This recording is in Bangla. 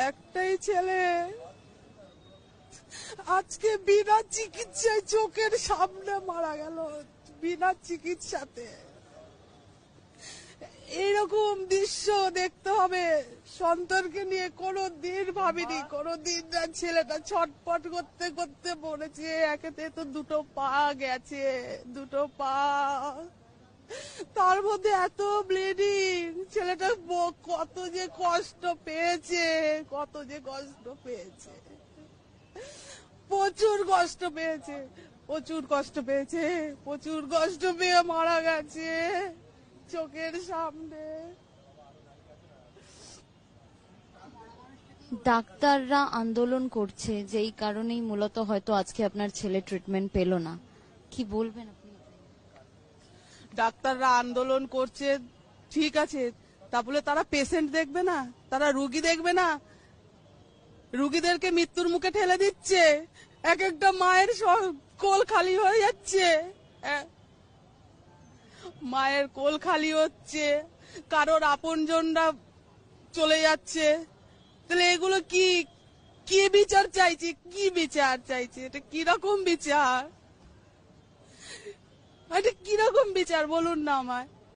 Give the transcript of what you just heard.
একটাই ছেলে, আজকে বিনা চিকিৎসায় চোখের সামনে মারা গেল, বিনা চিকিৎসাতে। এরকম দৃশ্য দেখতে হবে সন্তানকে নিয়ে কোনোদিন ভাবিনি, কোনোদিন না। ছেলেটা ছটপট করতে করতে পড়েছে, একেতে তো দুটো পা গেছে, দুটো পা, তার মধ্যে এত ব্লিডিং। ছেলেটা কত যে কষ্ট পেয়েছে, কত যে কষ্ট পেয়েছে, প্রচুর কষ্ট পেয়েছে, প্রচুর কষ্ট পেয়েছে, প্রচুর কষ্ট পেয়ে মারা গেছে চোখের সামনে। ডাক্তাররা আন্দোলন করছে, যেই কারণেই মূলত হয়তো আজকে আপনার ছেলে ট্রিটমেন্ট পেল না, কি বলবেন আপনি? ডাক্তাররা আন্দোলন করছে ঠিক আছে, তা বলে তারা পেশেন্ট দেখবে না? তারা রুগী দেখবে না? রুগীদেরকে মৃত্যুর মুখে ঠেলে দিচ্ছে। এক একটা মায়ের কোল খালি হয়ে যাচ্ছে, মায়ের কোল খালি হচ্ছে, কারোর আপনজনরা চলে যাচ্ছে। তাহলে এগুলো কি কি বিচার চাইছে? কি বিচার চাইছে? এটা কিরকম বিচার? এটা কিরকম বিচার বলুন না আমায়।